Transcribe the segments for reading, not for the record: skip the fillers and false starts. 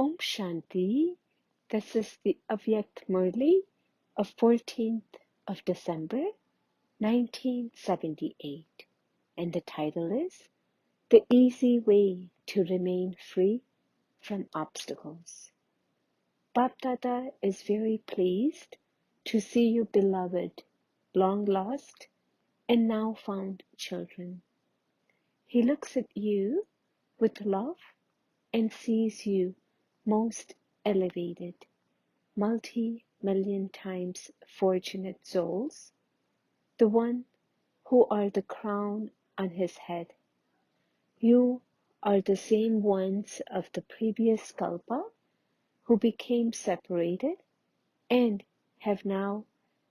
Om Shanti. This is the Avyakt Murli of 14th of December 1978, and the title is The Easy Way to Remain Free from Obstacles. BapDada is very pleased to see you beloved, long lost and now found children. He looks at you with love and sees you most elevated, multi-million times fortunate souls, the one who are the crown on his head. You are the same ones of the previous kalpa who became separated and have now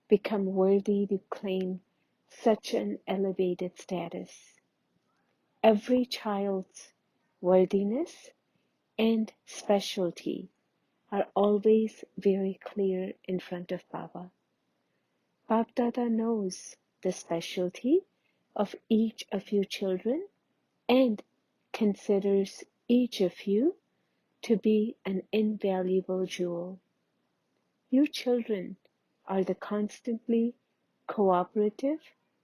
become worthy to claim such an elevated status. Every child's worthiness and specialty are always very clear in front of Baba. BapDada knows the specialty of each of you children and considers each of you to be an invaluable jewel. You children are the constantly cooperative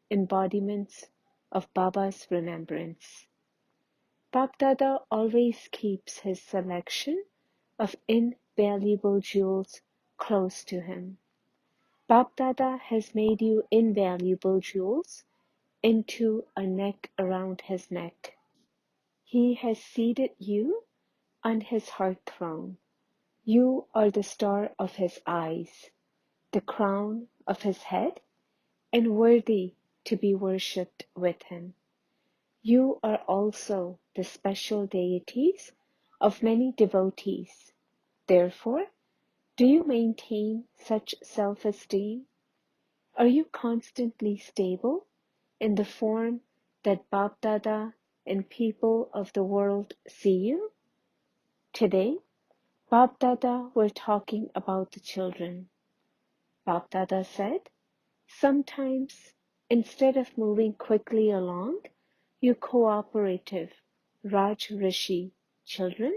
embodiments of Baba's remembrance. BapDada always keeps his selection of invaluable jewels close to him. BapDada has made you invaluable jewels into a neck around his neck. He has seated you on his heart throne. You are the star of his eyes, the crown of his head, and worthy to be worshipped with him. You are also the special deities of many devotees. Therefore, do you maintain such self-esteem? Are you constantly stable in the form that BapDada and people of the world see you? Today, BapDada were talking about the children. BapDada said, sometimes instead of moving quickly along, you cooperative Raj Rishi children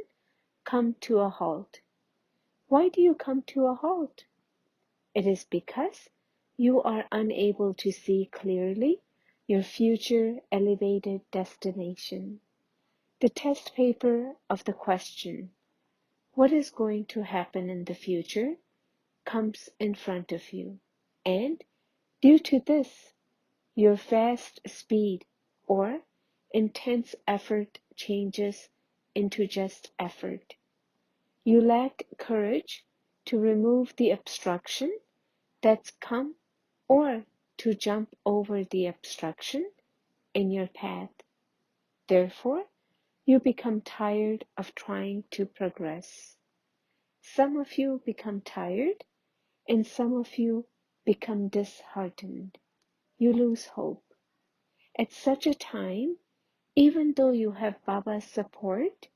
come to a halt. Why do you come to a halt? It is because you are unable to see clearly your future elevated destination. The test paper of the question, what is going to happen in the future, comes in front of you. And due to this, your fast speed or intense effort changes into just effort. You lack courage to remove the obstruction that's come or to jump over the obstruction in your path. Therefore, you become tired of trying to progress. Some of you become tired and some of you become disheartened. You lose hope. At such a time, even though you have Baba's support,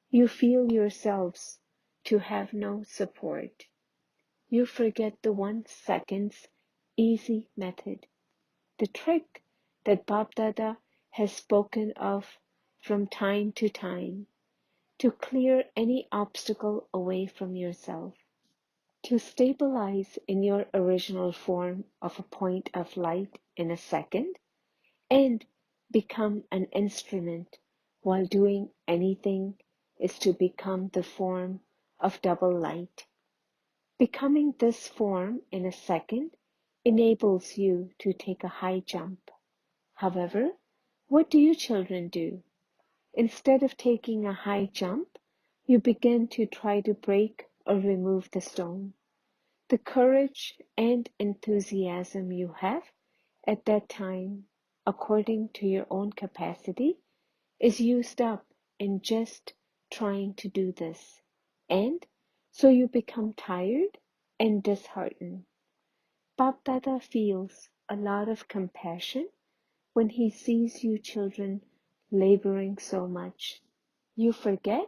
you feel yourselves to have no support. You forget the 1 second's easy method, the trick that BapDada has spoken of from time to time, to clear any obstacle away from yourself, to stabilize in your original form of a point of light in a second, and become an instrument while doing anything is to become the form of double light. Becoming this form in a second enables you to take a high jump. However, what do you children do? Instead of taking a high jump, you begin to try to break or remove the stone. The courage and enthusiasm you have at that time, according to your own capacity, is used up in just trying to do this. And so you become tired and disheartened. BapDada feels a lot of compassion when he sees you children laboring so much. You forget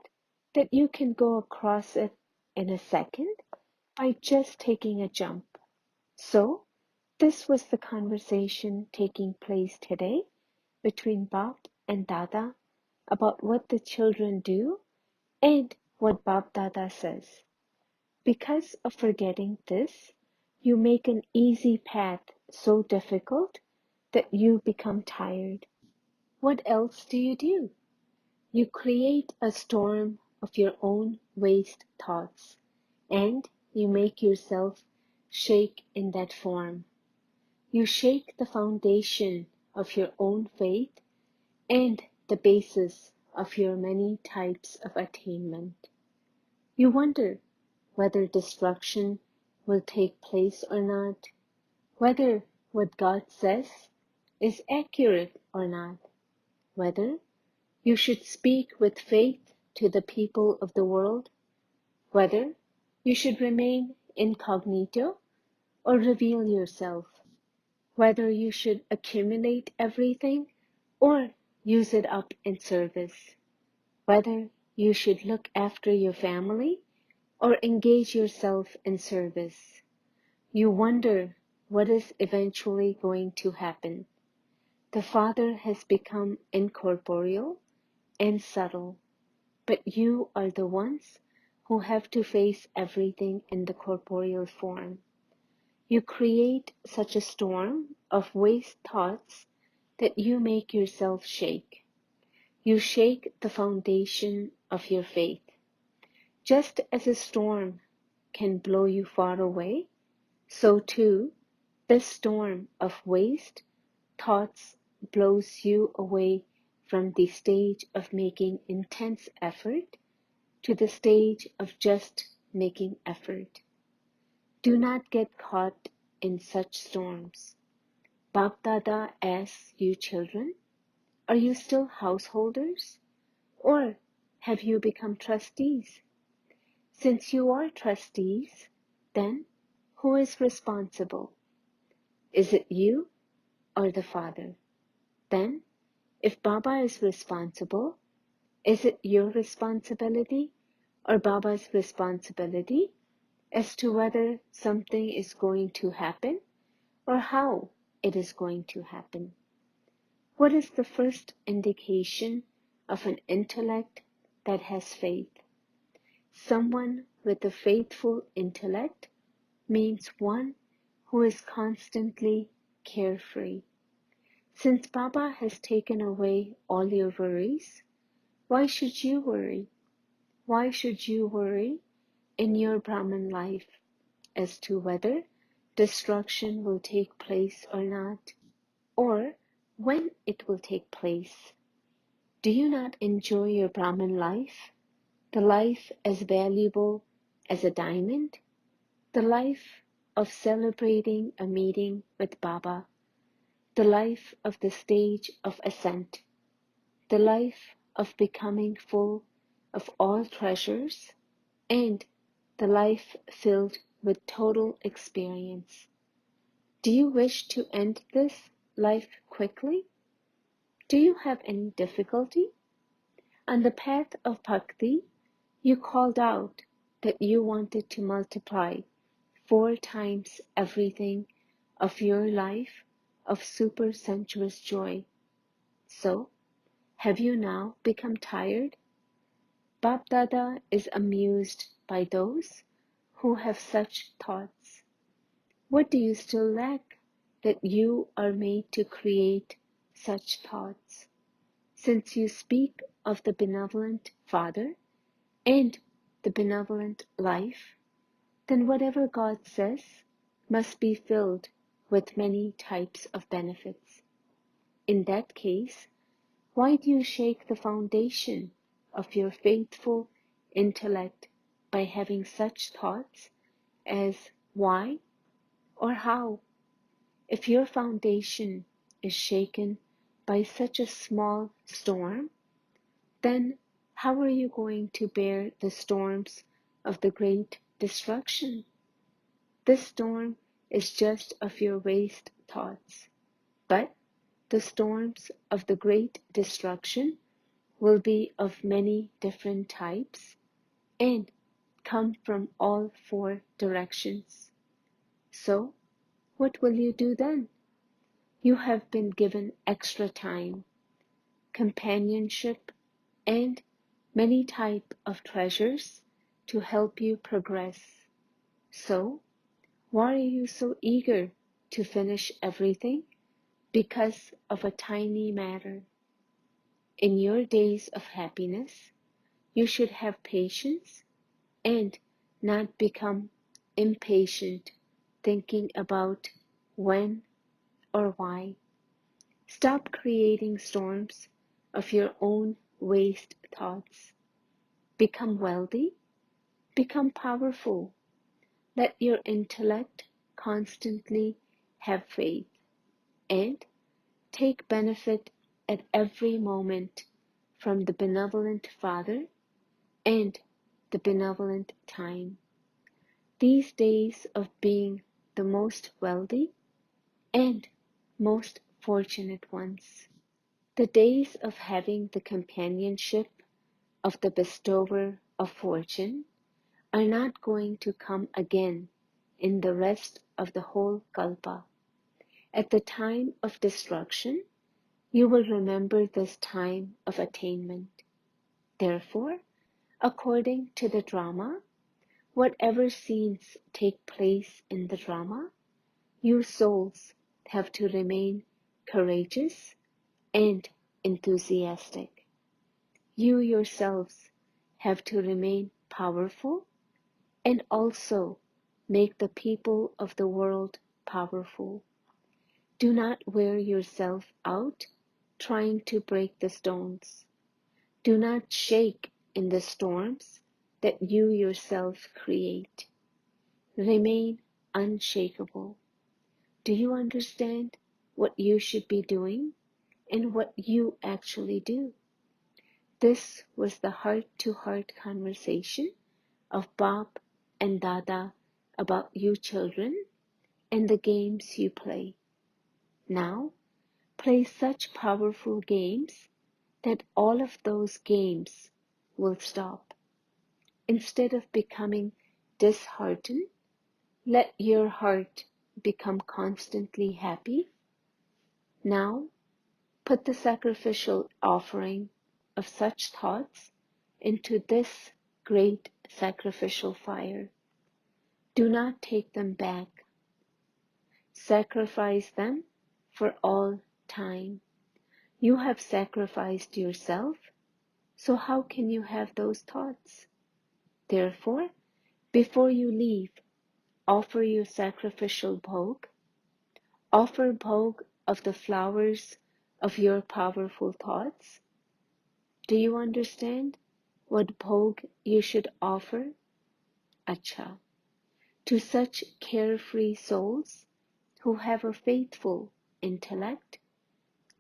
that you can go across it in a second by just taking a jump. So, this was the conversation taking place today between Bap and Dada about what the children do and what BapDada says. Because of forgetting this, you make an easy path so difficult that you become tired. What else do? You create a storm of your own waste thoughts, and you make yourself shake in that form. You shake the foundation of your own faith and the basis of your many types of attainment. You wonder whether destruction will take place or not, whether what God says is accurate or not, whether you should speak with faith to the people of the world, whether you should remain incognito or reveal yourself, whether you should accumulate everything or use it up in service, whether you should look after your family or engage yourself in service. You wonder what is eventually going to happen. The Father has become incorporeal and subtle, but you are the ones who have to face everything in the corporeal form. You create such a storm of waste thoughts that you make yourself shake. You shake the foundation of your faith. Just as a storm can blow you far away, so too this storm of waste thoughts blows you away from the stage of making intense effort to the stage of just making effort. Do not get caught in such storms. BapDada asks you children, are you still householders? Or have you become trustees? Since you are trustees, then who is responsible? Is it you or the Father? Then, if Baba is responsible, is it your responsibility or Baba's responsibility as to whether something is going to happen or how it is going to happen? What is the first indication of an intellect that has faith? Someone with a faithful intellect means one who is constantly carefree. Since Baba has taken away all your worries, why should you worry? Why should you worry in your Brahman life as to whether destruction will take place or not, or when it will take place? Do you not enjoy your Brahman life, the life as valuable as a diamond, the life of celebrating a meeting with Baba, the life of the stage of ascent, the life of becoming full of all treasures, and the life filled with total experience? Do you wish to end this life quickly? Do you have any difficulty? On the path of bhakti, you called out that you wanted to multiply 4 times everything of your life of super sensuous joy. So, have you now become tired? BapDada is amused by those who have such thoughts. What do you still lack that you are made to create such thoughts? Since you speak of the benevolent Father and the benevolent life, then whatever God says must be filled with many types of benefits. In that case, why do you shake the foundation of your faithful intellect by having such thoughts as why or how? If your foundation is shaken by such a small storm, then how are you going to bear the storms of the great destruction? This storm is just of your waste thoughts, but the storms of the great destruction will be of many different types and come from all 4 directions. So, what will you do then? You have been given extra time, companionship, and many type of treasures to help you progress. So, why are you so eager to finish everything because of a tiny matter? In your days of happiness, you should have patience and not become impatient thinking about when or why. Stop creating storms of your own waste thoughts. Become wealthy, become powerful. Let your intellect constantly have faith and take benefit at every moment from the benevolent Father and the benevolent time. These days of being the most wealthy and most fortunate ones. The days of having the companionship of the bestower of fortune are not going to come again in the rest of the whole kalpa. At the time of destruction, you will remember this time of attainment. Therefore, according to the drama, whatever scenes take place in the drama, you souls have to remain courageous and enthusiastic. You yourselves have to remain powerful and also make the people of the world powerful. Do not wear yourself out trying to break the stones. Do not shake in the storms that you yourself create. Remain unshakable. Do you understand what you should be doing and what you actually do? This was the heart-to-heart conversation of Bap and Dada about you children and the games you play. Now, play such powerful games that all of those games will stop. Instead of becoming disheartened, let your heart become constantly happy. Now, put the sacrificial offering of such thoughts into this great sacrificial fire. Do not take them back. Sacrifice them for all time. You have sacrificed yourself, so how can you have those thoughts? Therefore, before you leave, offer your sacrificial bhog. Offer bhog of the flowers of your powerful thoughts. Do you understand what bhog you should offer? Acha. To such carefree souls who have a faithful intellect,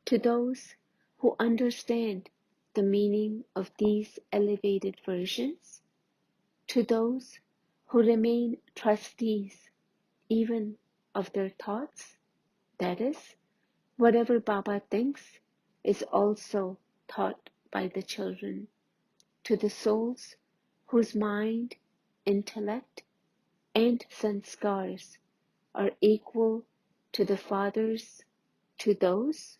to those who understand the meaning of these elevated versions, to those who remain trustees even of their thoughts, that is, whatever Baba thinks is also thought by the children, to the souls whose mind, intellect, and sanskars are equal to the Father's, to those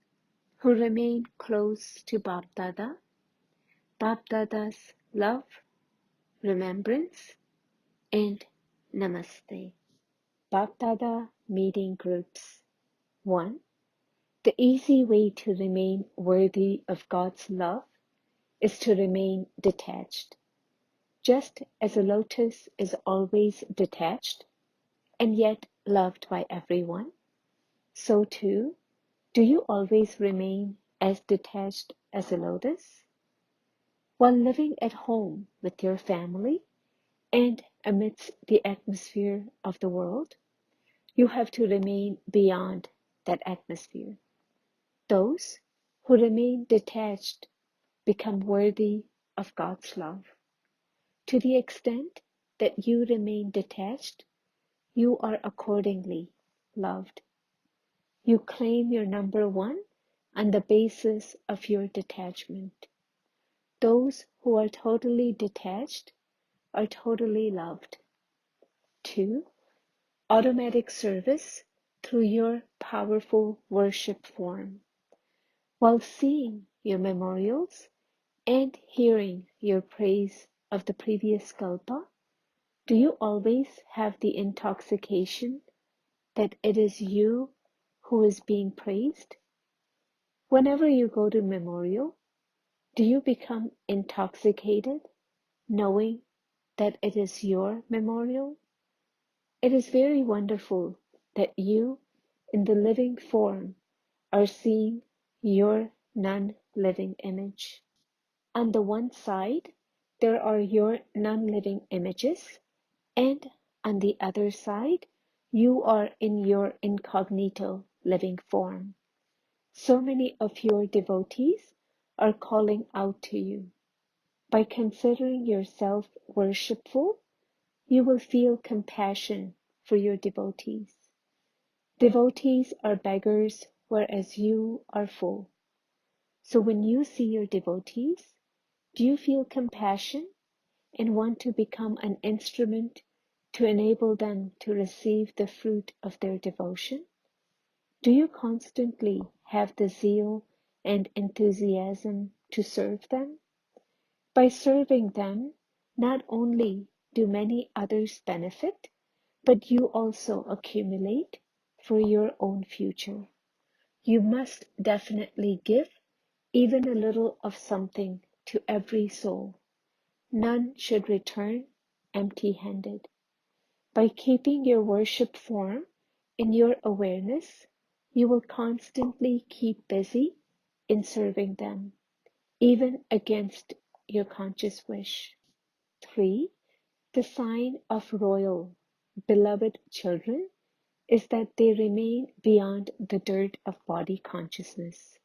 who remain close to BapDada, BapDada's love, remembrance, and namaste. BapDada meeting groups. 1. The easy way to remain worthy of God's love is to remain detached. Just as a lotus is always detached and yet loved by everyone, so too do you always remain as detached as a lotus? While living at home with your family and amidst the atmosphere of the world, you have to remain beyond that atmosphere. Those who remain detached become worthy of God's love. To the extent that you remain detached, you are accordingly loved. You claim your number one on the basis of your detachment. Those who are totally detached are totally loved. 2. Automatic service through your powerful worship form. While seeing your memorials and hearing your praise of the previous kalpa, do you always have the intoxication that it is you who is being praised? Whenever you go to memorial, do you become intoxicated knowing that it is your memorial? It is very wonderful that you, in the living form, are seeing your non-living image. On the one side, there are your non-living images, and on the other side, you are in your incognito living form. So many of your devotees are calling out to you. By considering yourself worshipful, you will feel compassion for your devotees. Devotees are beggars, whereas you are full. So when you see your devotees, do you feel compassion and want to become an instrument to enable them to receive the fruit of their devotion? Do you constantly have the zeal and enthusiasm to serve them? By serving them, not only do many others benefit, but you also accumulate for your own future. You must definitely give even a little of something to every soul. None should return empty-handed. By keeping your worship form in your awareness, you will constantly keep busy in serving them, even against your conscious wish. 3. The sign of royal, beloved children is that they remain beyond the dirt of body consciousness.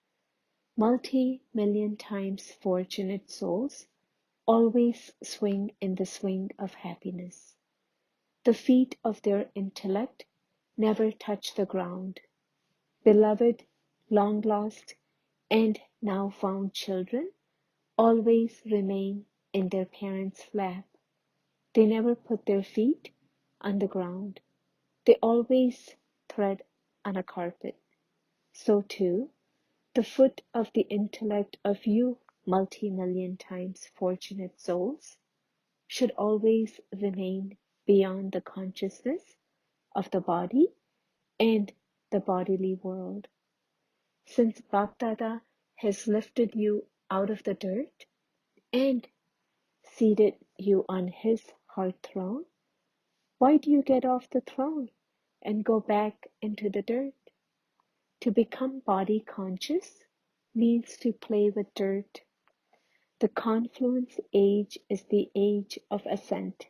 Multi-million times fortunate souls always swing in the swing of happiness. The feet of their intellect never touch the ground. Beloved, long lost, and now found children always remain in their parents' lap. They never put their feet on the ground. They always tread on a carpet. So too, the foot of the intellect of you multi-million times fortunate souls should always remain beyond the consciousness of the body and the bodily world. Since BapDada has lifted you out of the dirt and seated you on his heart throne, why do you get off the throne and go back into the dirt? To become body conscious means to play with dirt. The confluence age is the age of ascent.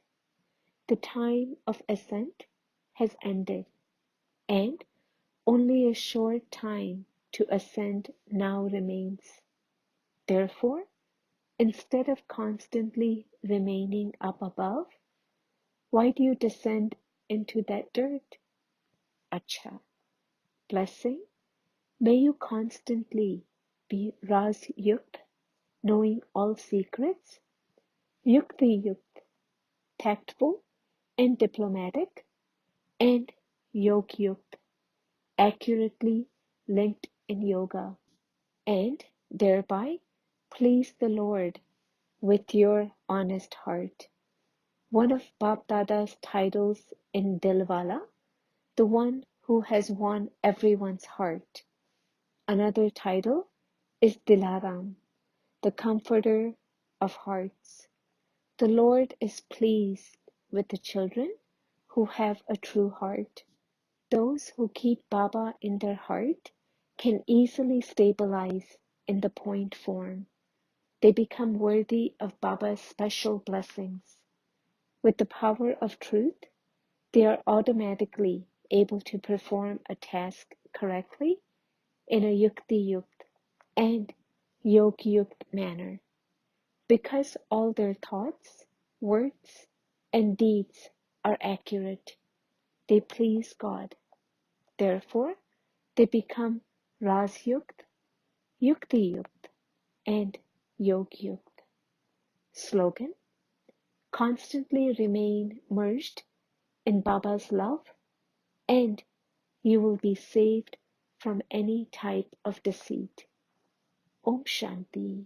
The time of ascent has ended, and only a short time to ascend now remains. Therefore, instead of constantly remaining up above, why do you descend into that dirt? Acha. Blessing. May you constantly be Ras-yukt, knowing all secrets, Yukti-yukt, tactful and diplomatic, and Yog-yukt, accurately linked in yoga, and thereby please the Lord with your honest heart. One of BapDada's titles in Dilwala, the one who has won everyone's heart. Another title is Dilaram, the comforter of hearts. The Lord is pleased with the children who have a true heart. Those who keep Baba in their heart can easily stabilize in the point form. They become worthy of Baba's special blessings. With the power of truth, they are automatically able to perform a task correctly in a yukti-yukt and yog-yukt manner. Because all their thoughts, words, and deeds are accurate, they please God. Therefore, they become Ras-yukt, Yukti-yukt, and Yog-yukt. Slogan: constantly remain merged in Baba's love, and you will be saved from any type of deceit. Om Shanti.